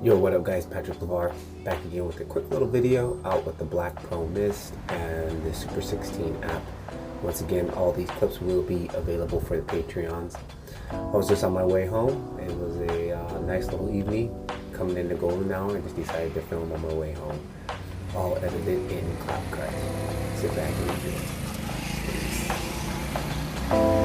Yo, what up guys, Patrick Levar back again with a quick little video out with the Black Pro Mist and the Super 16 app. Once again, all these clips will be available for the Patreons. I was just on my way home. It was a nice little evening coming into golden hour. I just decided to film on my way home. All edited in Capcut. Sit back and enjoy. Peace.